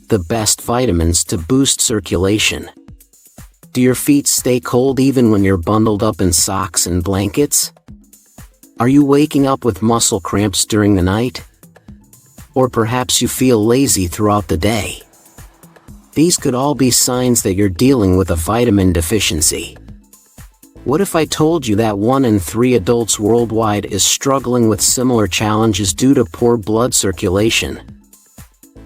the best vitamins to boost circulation. Do your feet stay cold even when you're bundled up in socks and blankets? Are you waking up with muscle cramps during the night? Or perhaps you feel lazy throughout the day? These could all be signs that you're dealing with a vitamin deficiency. What if I told you that 1 in 3 adults worldwide is struggling with similar challenges due to poor blood circulation?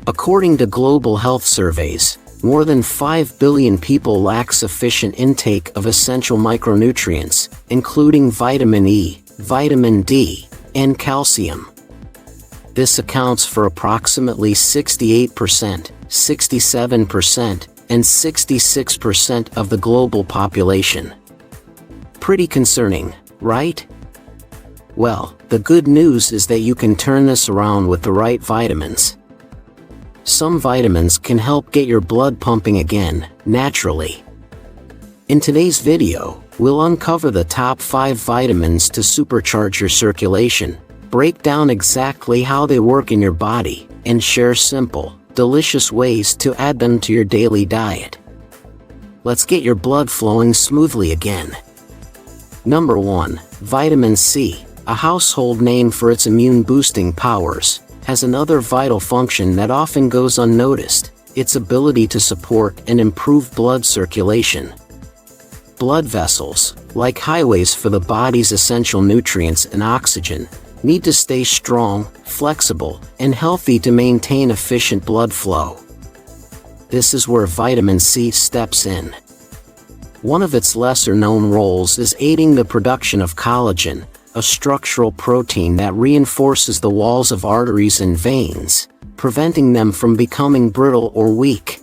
According to global health surveys, more than 5 billion people lack sufficient intake of essential micronutrients, including vitamin E, vitamin D, and calcium. This accounts for approximately 68%, 67%, and 66% of the global population. Pretty concerning, right? Well, the good news is that you can turn this around with the right vitamins. Some vitamins can help get your blood pumping again, naturally. In today's video, we'll uncover the top 5 vitamins to supercharge your circulation, break down exactly how they work in your body, and share simple, delicious ways to add them to your daily diet. Let's get your blood flowing smoothly again. Number 1. Vitamin C, a household name for its immune-boosting powers, has another vital function that often goes unnoticed: its ability to support and improve blood circulation. Blood vessels, like highways for the body's essential nutrients and oxygen, need to stay strong, flexible, and healthy to maintain efficient blood flow. This is where vitamin C steps in. One of its lesser-known roles is aiding the production of collagen, a structural protein that reinforces the walls of arteries and veins, preventing them from becoming brittle or weak.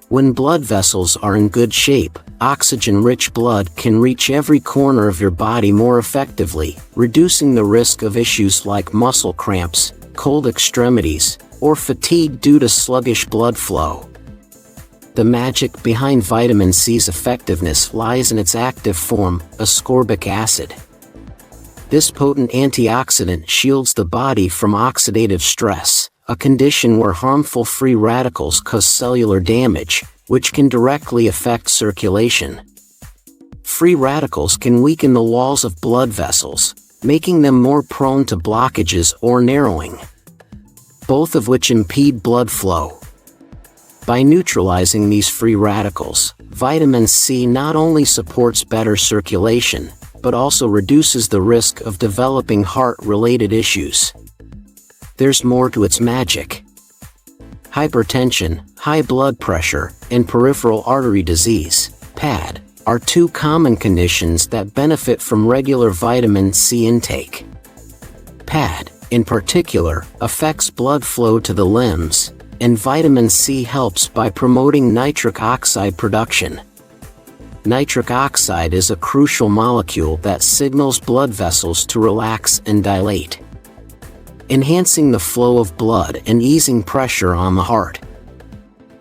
When blood vessels are in good shape, oxygen-rich blood can reach every corner of your body more effectively, reducing the risk of issues like muscle cramps, cold extremities, or fatigue due to sluggish blood flow. The magic behind vitamin C's effectiveness lies in its active form, ascorbic acid. This potent antioxidant shields the body from oxidative stress, a condition where harmful free radicals cause cellular damage, which can directly affect circulation. Free radicals can weaken the walls of blood vessels, making them more prone to blockages or narrowing, both of which impede blood flow. By neutralizing these free radicals, vitamin C not only supports better circulation, but also reduces the risk of developing heart-related issues. There's more to its magic. Hypertension, high blood pressure, and peripheral artery disease, PAD, are 2 common conditions that benefit from regular vitamin C intake. PAD, in particular, affects blood flow to the limbs, and vitamin C helps by promoting nitric oxide production. Nitric oxide is a crucial molecule that signals blood vessels to relax and dilate, enhancing the flow of blood and easing pressure on the heart.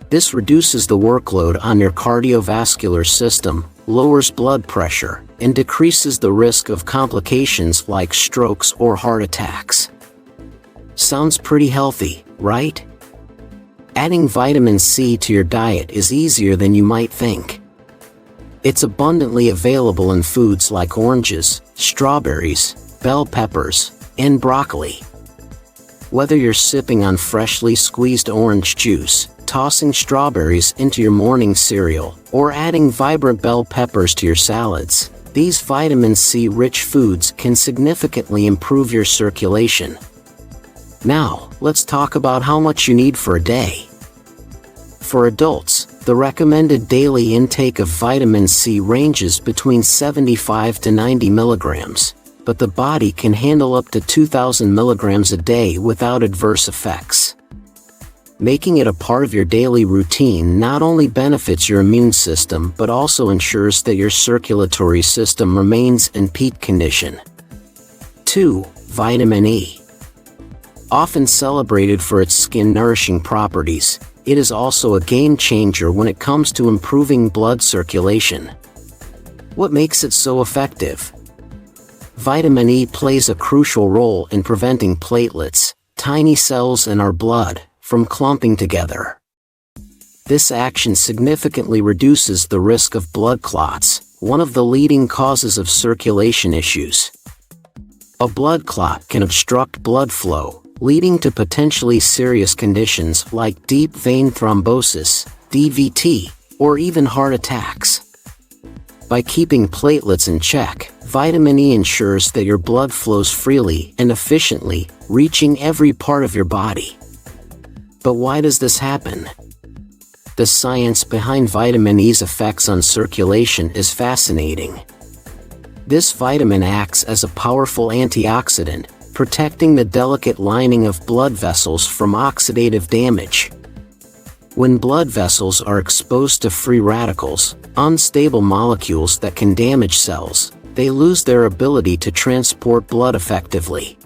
This reduces the workload on your cardiovascular system, lowers blood pressure, and decreases the risk of complications like strokes or heart attacks. Sounds pretty healthy, right? Adding vitamin C to your diet is easier than you might think. It's abundantly available in foods like oranges, strawberries, bell peppers, and broccoli. Whether you're sipping on freshly squeezed orange juice, tossing strawberries into your morning cereal, or adding vibrant bell peppers to your salads, these vitamin C-rich foods can significantly improve your circulation. Now, let's talk about how much you need for a day. For adults, the recommended daily intake of vitamin C ranges between 75 to 90 milligrams, but the body can handle up to 2,000 milligrams a day without adverse effects. Making it a part of your daily routine not only benefits your immune system but also ensures that your circulatory system remains in peak condition. 2. Vitamin E. Often celebrated for its skin-nourishing properties, it is also a game-changer when it comes to improving blood circulation. What makes it so effective? Vitamin E plays a crucial role in preventing platelets, tiny cells in our blood, from clumping together. This action significantly reduces the risk of blood clots, one of the leading causes of circulation issues. A blood clot can obstruct blood flow, leading to potentially serious conditions like deep vein thrombosis, DVT, or even heart attacks. By keeping platelets in check, vitamin E ensures that your blood flows freely and efficiently, reaching every part of your body. But why does this happen? The science behind vitamin E's effects on circulation is fascinating. This vitamin acts as a powerful antioxidant, protecting the delicate lining of blood vessels from oxidative damage. When blood vessels are exposed to free radicals, unstable molecules that can damage cells, they lose their ability to transport blood effectively.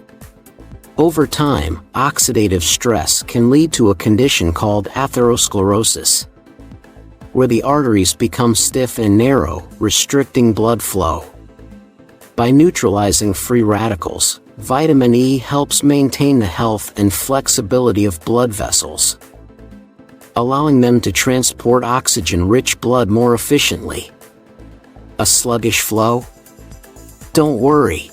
Over time, oxidative stress can lead to a condition called atherosclerosis, where the arteries become stiff and narrow, restricting blood flow. By neutralizing free radicals, vitamin E helps maintain the health and flexibility of blood vessels, allowing them to transport oxygen-rich blood more efficiently. A sluggish flow? Don't worry.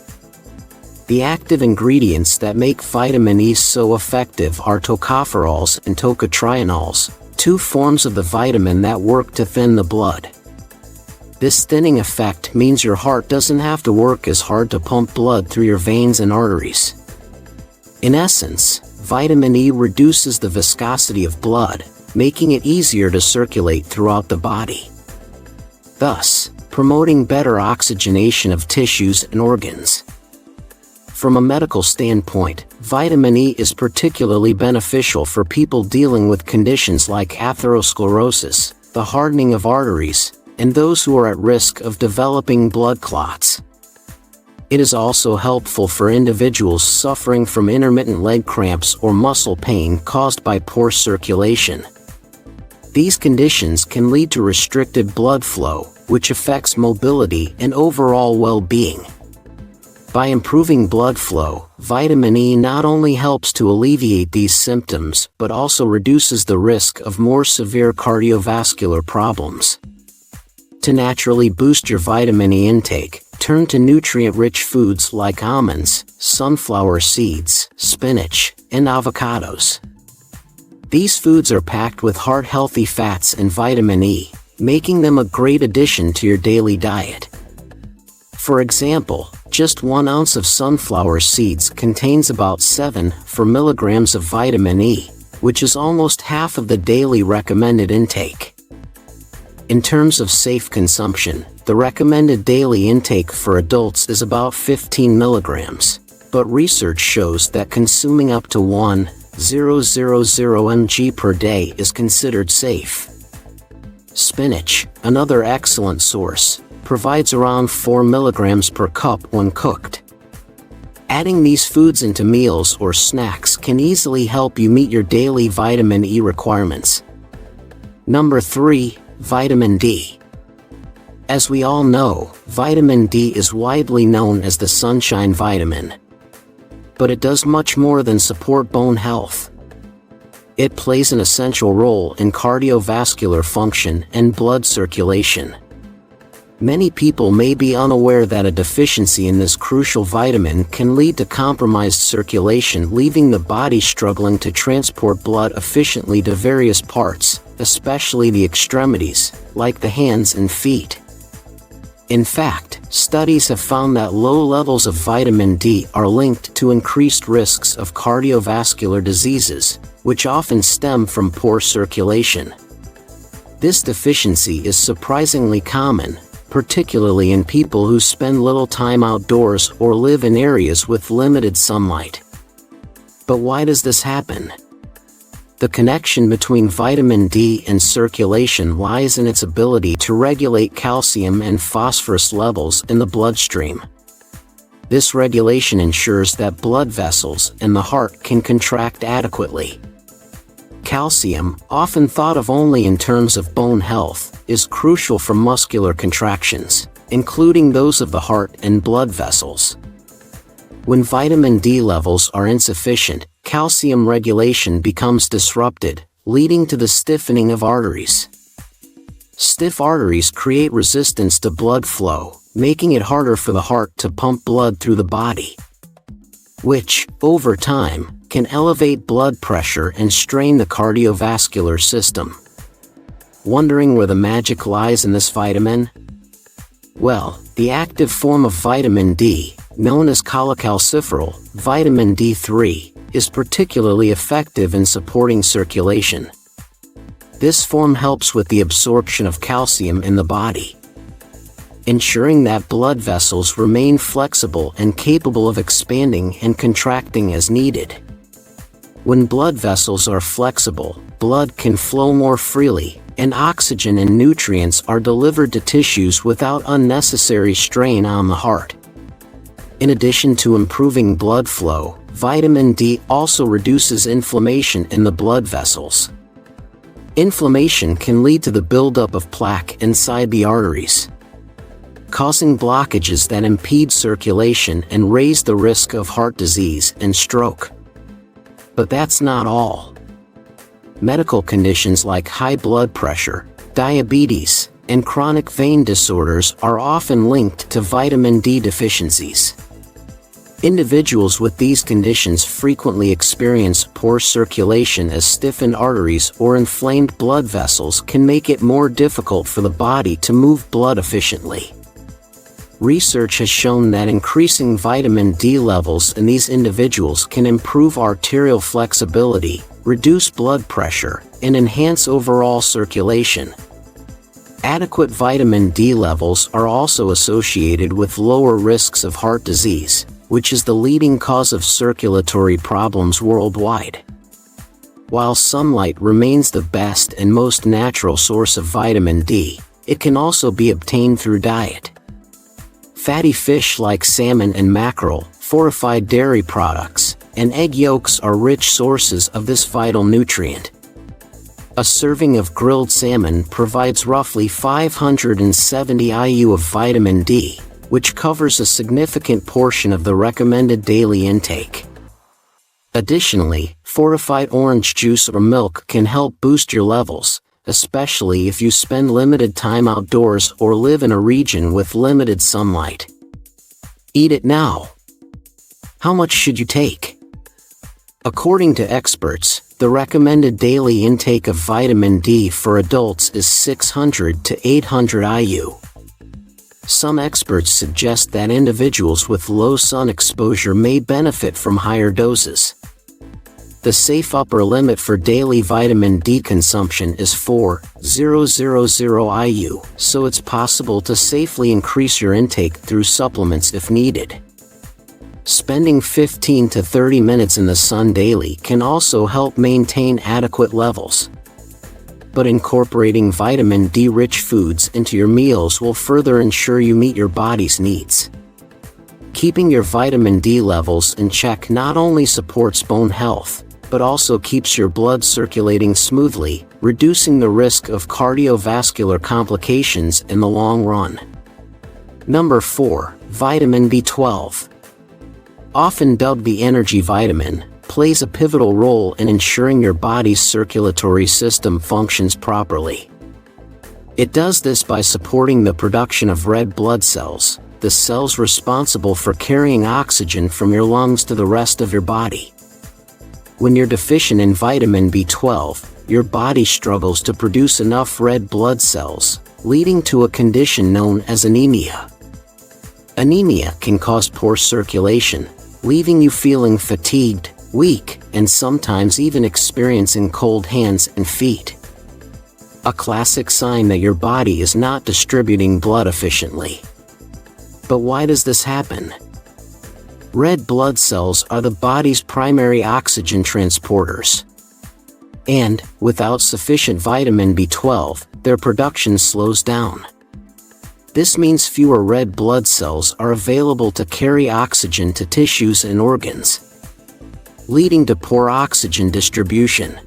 The active ingredients that make vitamin E so effective are tocopherols and tocotrienols, two forms of the vitamin that work to thin the blood. This thinning effect means your heart doesn't have to work as hard to pump blood through your veins and arteries. In essence, vitamin E reduces the viscosity of blood, making it easier to circulate throughout the body, thus promoting better oxygenation of tissues and organs. From a medical standpoint, vitamin E is particularly beneficial for people dealing with conditions like atherosclerosis, the hardening of arteries, and those who are at risk of developing blood clots. It is also helpful for individuals suffering from intermittent leg cramps or muscle pain caused by poor circulation. These conditions can lead to restricted blood flow, which affects mobility and overall well-being. By improving blood flow, vitamin E not only helps to alleviate these symptoms but also reduces the risk of more severe cardiovascular problems. To naturally boost your vitamin E intake, turn to nutrient-rich foods like almonds, sunflower seeds, spinach, and avocados. These foods are packed with heart-healthy fats and vitamin E, making them a great addition to your daily diet. For example, just 1 ounce of sunflower seeds contains about 7.4 milligrams of vitamin E, which is almost half of the daily recommended intake. In terms of safe consumption, the recommended daily intake for adults is about 15 milligrams, but research shows that consuming up to 1,000 mg per day is considered safe. Spinach, another excellent source, provides around 4 milligrams per cup when cooked. Adding these foods into meals or snacks can easily help you meet your daily vitamin E requirements. Number 3. Vitamin D. As we all know, vitamin D is widely known as the sunshine vitamin. But it does much more than support bone health. It plays an essential role in cardiovascular function and blood circulation. Many people may be unaware that a deficiency in this crucial vitamin can lead to compromised circulation, leaving the body struggling to transport blood efficiently to various parts, especially the extremities, like the hands and feet. In fact, studies have found that low levels of vitamin D are linked to increased risks of cardiovascular diseases, which often stem from poor circulation. This deficiency is surprisingly common, particularly in people who spend little time outdoors or live in areas with limited sunlight. But why does this happen? The connection between vitamin D and circulation lies in its ability to regulate calcium and phosphorus levels in the bloodstream. This regulation ensures that blood vessels and the heart can contract adequately. Calcium, often thought of only in terms of bone health, is crucial for muscular contractions, including those of the heart and blood vessels. When vitamin D levels are insufficient, calcium regulation becomes disrupted, leading to the stiffening of arteries. Stiff arteries create resistance to blood flow, making it harder for the heart to pump blood through the body, which, over time, can elevate blood pressure and strain the cardiovascular system. Wondering where the magic lies in this vitamin? Well, the active form of vitamin D, known as cholecalciferol, vitamin D3, is particularly effective in supporting circulation. This form helps with the absorption of calcium in the body, ensuring that blood vessels remain flexible and capable of expanding and contracting as needed. When blood vessels are flexible, blood can flow more freely, and oxygen and nutrients are delivered to tissues without unnecessary strain on the heart. In addition to improving blood flow, vitamin D also reduces inflammation in the blood vessels. Inflammation can lead to the buildup of plaque inside the arteries, causing blockages that impede circulation and raise the risk of heart disease and stroke. But that's not all. Medical conditions like high blood pressure, diabetes, and chronic vein disorders are often linked to vitamin D deficiencies. Individuals with these conditions frequently experience poor circulation, as stiffened arteries or inflamed blood vessels can make it more difficult for the body to move blood efficiently. Research has shown that increasing vitamin D levels in these individuals can improve arterial flexibility, reduce blood pressure, and enhance overall circulation. Adequate vitamin D levels are also associated with lower risks of heart disease, which is the leading cause of circulatory problems worldwide. While sunlight remains the best and most natural source of vitamin D, it can also be obtained through diet. Fatty fish like salmon and mackerel, fortified dairy products, and egg yolks are rich sources of this vital nutrient. A serving of grilled salmon provides roughly 570 IU of vitamin D, which covers a significant portion of the recommended daily intake. Additionally, fortified orange juice or milk can help boost your levels, especially if you spend limited time outdoors or live in a region with limited sunlight. Eat it now. How much should you take? According to experts, the recommended daily intake of vitamin D for adults is 600 to 800 IU. Some experts suggest that individuals with low sun exposure may benefit from higher doses. The safe upper limit for daily vitamin D consumption is 4,000 IU, so it's possible to safely increase your intake through supplements if needed. Spending 15 to 30 minutes in the sun daily can also help maintain adequate levels. But incorporating vitamin D-rich foods into your meals will further ensure you meet your body's needs. Keeping your vitamin D levels in check not only supports bone health, but also keeps your blood circulating smoothly, reducing the risk of cardiovascular complications in the long run. Number 4. Vitamin B12. Often dubbed the energy vitamin, plays a pivotal role in ensuring your body's circulatory system functions properly. It does this by supporting the production of red blood cells, the cells responsible for carrying oxygen from your lungs to the rest of your body. When you're deficient in vitamin B12, your body struggles to produce enough red blood cells, leading to a condition known as anemia. Anemia can cause poor circulation, leaving you feeling fatigued, weak, and sometimes even experiencing cold hands and feet. A classic sign that your body is not distributing blood efficiently. But why does this happen? Red blood cells are the body's primary oxygen transporters. And, without sufficient vitamin B12, their production slows down. This means fewer red blood cells are available to carry oxygen to tissues and organs, leading to poor oxygen distribution.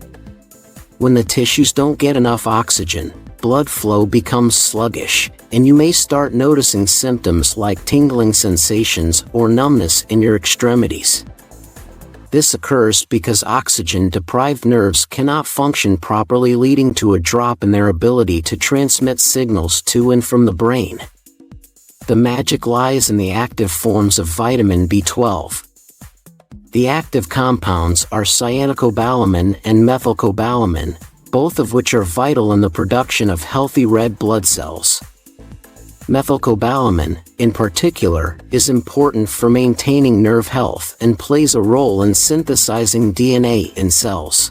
When the tissues don't get enough oxygen, blood flow becomes sluggish, and you may start noticing symptoms like tingling sensations or numbness in your extremities. This occurs because oxygen-deprived nerves cannot function properly, leading to a drop in their ability to transmit signals to and from the brain. The magic lies in the active forms of vitamin B12. The active compounds are cyanocobalamin and methylcobalamin, both of which are vital in the production of healthy red blood cells. Methylcobalamin, in particular, is important for maintaining nerve health and plays a role in synthesizing DNA in cells.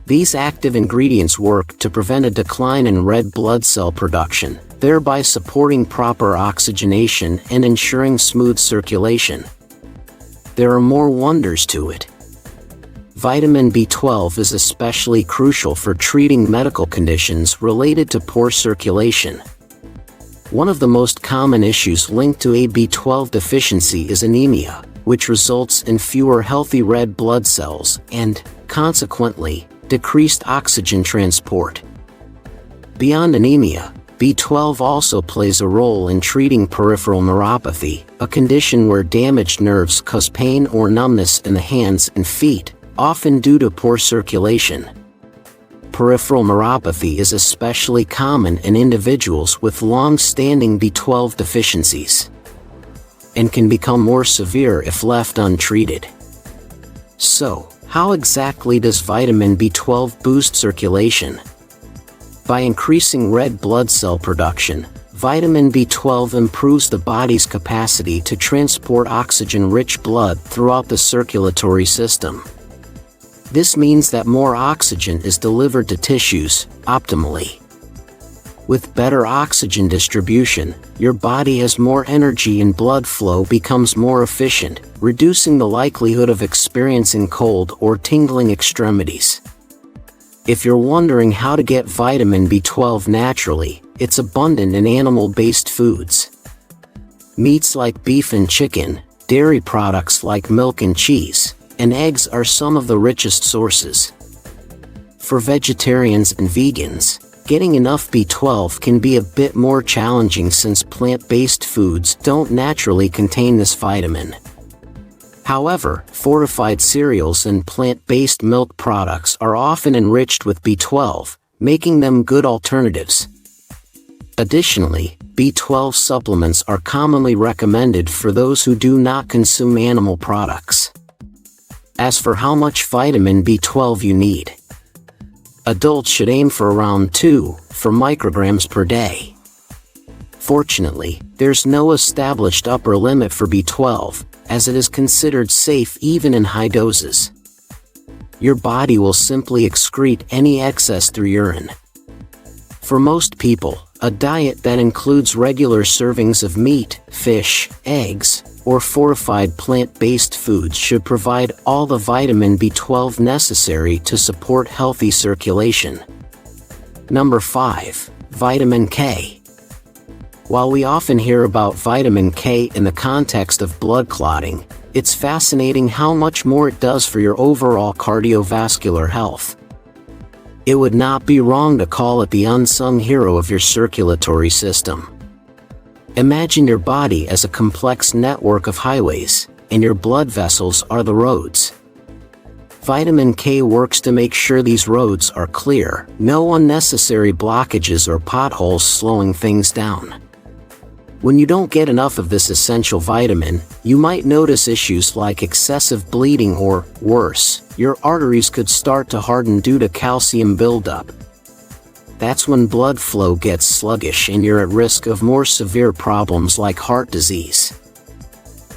These active ingredients work to prevent a decline in red blood cell production, thereby supporting proper oxygenation and ensuring smooth circulation. There are more wonders to it. Vitamin B12 is especially crucial for treating medical conditions related to poor circulation. One of the most common issues linked to a B12 deficiency is anemia, which results in fewer healthy red blood cells and, consequently, decreased oxygen transport. Beyond anemia, B12 also plays a role in treating peripheral neuropathy, a condition where damaged nerves cause pain or numbness in the hands and feet, often due to poor circulation. Peripheral neuropathy is especially common in individuals with long-standing B12 deficiencies, and can become more severe if left untreated. So, how exactly does vitamin B12 boost circulation? By increasing red blood cell production, vitamin B12 improves the body's capacity to transport oxygen-rich blood throughout the circulatory system. This means that more oxygen is delivered to tissues, optimally. With better oxygen distribution, your body has more energy and blood flow becomes more efficient, reducing the likelihood of experiencing cold or tingling extremities. If you're wondering how to get vitamin B12 naturally, it's abundant in animal-based foods. Meats like beef and chicken, dairy products like milk and cheese, and eggs are some of the richest sources. For vegetarians and vegans, getting enough B12 can be a bit more challenging since plant-based foods don't naturally contain this vitamin. However, fortified cereals and plant-based milk products are often enriched with B12, making them good alternatives. Additionally, B12 supplements are commonly recommended for those who do not consume animal products. As for how much vitamin B12 you need, adults should aim for around 2 micrograms per day. Fortunately, there's no established upper limit for B12, as it is considered safe even in high doses. Your body will simply excrete any excess through urine. For most people, a diet that includes regular servings of meat, fish, eggs, or fortified plant-based foods should provide all the vitamin B12 necessary to support healthy circulation. Number 5. Vitamin K. While we often hear about vitamin K in the context of blood clotting, it's fascinating how much more it does for your overall cardiovascular health. It would not be wrong to call it the unsung hero of your circulatory system. Imagine your body as a complex network of highways, and your blood vessels are the roads. Vitamin K works to make sure these roads are clear, no unnecessary blockages or potholes slowing things down. When you don't get enough of this essential vitamin, you might notice issues like excessive bleeding or, worse, your arteries could start to harden due to calcium buildup. That's when blood flow gets sluggish and you're at risk of more severe problems like heart disease.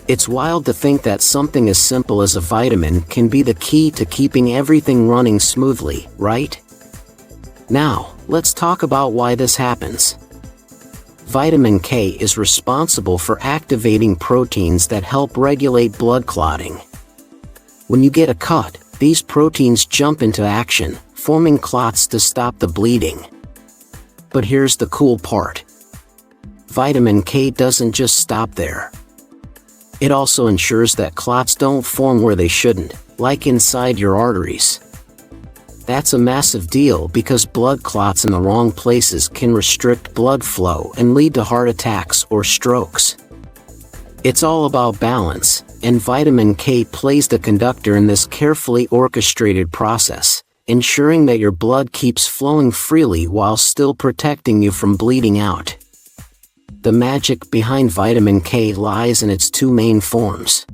It's wild to think that something as simple as a vitamin can be the key to keeping everything running smoothly, right? Now, let's talk about why this happens. Vitamin K is responsible for activating proteins that help regulate blood clotting. When you get a cut, these proteins jump into action, forming clots to stop the bleeding. But here's the cool part. Vitamin K doesn't just stop there. It also ensures that clots don't form where they shouldn't, like inside your arteries. That's a massive deal because blood clots in the wrong places can restrict blood flow and lead to heart attacks or strokes. It's all about balance, and vitamin K plays the conductor in this carefully orchestrated process, ensuring that your blood keeps flowing freely while still protecting you from bleeding out. The magic behind vitamin K lies in its two main forms.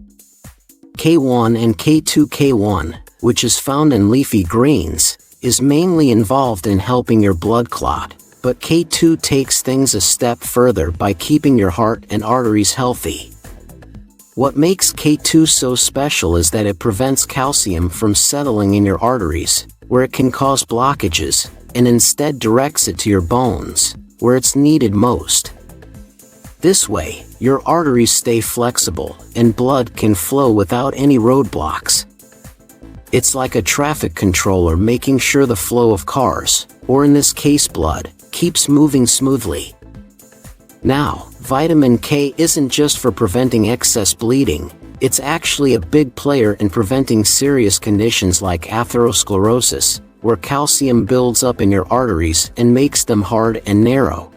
K1 and K2. K1, which is found in leafy greens, is mainly involved in helping your blood clot, but K2 takes things a step further by keeping your heart and arteries healthy. What makes K2 so special is that it prevents calcium from settling in your arteries, where it can cause blockages, and instead directs it to your bones, where it's needed most. This way, your arteries stay flexible, and blood can flow without any roadblocks. It's like a traffic controller making sure the flow of cars, or in this case blood, keeps moving smoothly. Now, vitamin K isn't just for preventing excess bleeding, it's actually a big player in preventing serious conditions like atherosclerosis, where calcium builds up in your arteries and makes them hard and narrow.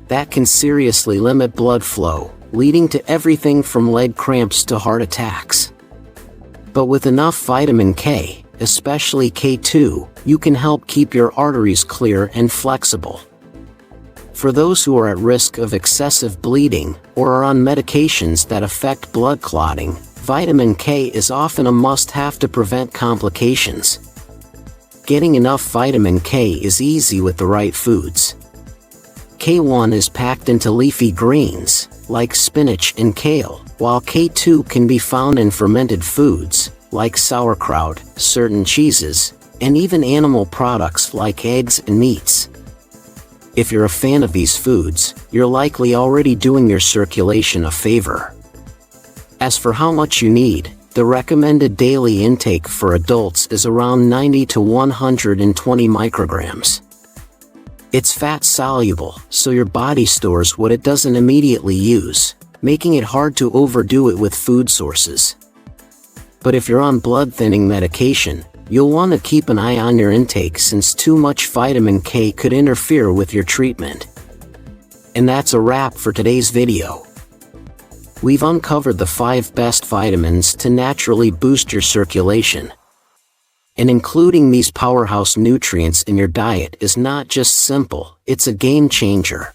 That can seriously limit blood flow, leading to everything from leg cramps to heart attacks. But with enough vitamin K, especially K2, you can help keep your arteries clear and flexible. For those who are at risk of excessive bleeding, or are on medications that affect blood clotting, vitamin K is often a must-have to prevent complications. Getting enough vitamin K is easy with the right foods. K1 is packed into leafy greens, like spinach and kale, while K2 can be found in fermented foods, like sauerkraut, certain cheeses, and even animal products like eggs and meats. If you're a fan of these foods, you're likely already doing your circulation a favor. As for how much you need, the recommended daily intake for adults is around 90 to 120 micrograms. It's fat-soluble, so your body stores what it doesn't immediately use, making it hard to overdo it with food sources. But if you're on blood-thinning medication, you'll want to keep an eye on your intake since too much vitamin K could interfere with your treatment. And that's a wrap for today's video. We've uncovered the 5 best vitamins to naturally boost your circulation. And including these powerhouse nutrients in your diet is not just simple, it's a game changer.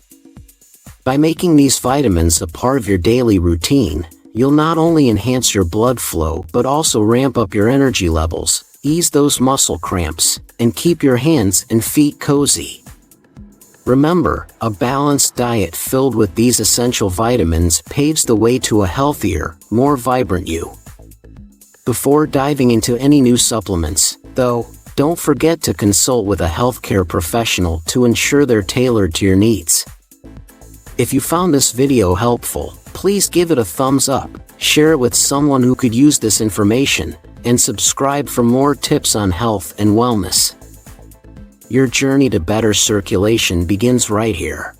By making these vitamins a part of your daily routine, you'll not only enhance your blood flow but also ramp up your energy levels, ease those muscle cramps, and keep your hands and feet cozy. Remember, a balanced diet filled with these essential vitamins paves the way to a healthier, more vibrant you. Before diving into any new supplements, though, don't forget to consult with a healthcare professional to ensure they're tailored to your needs. If you found this video helpful, please give it a thumbs up, share it with someone who could use this information, and subscribe for more tips on health and wellness. Your journey to better circulation begins right here.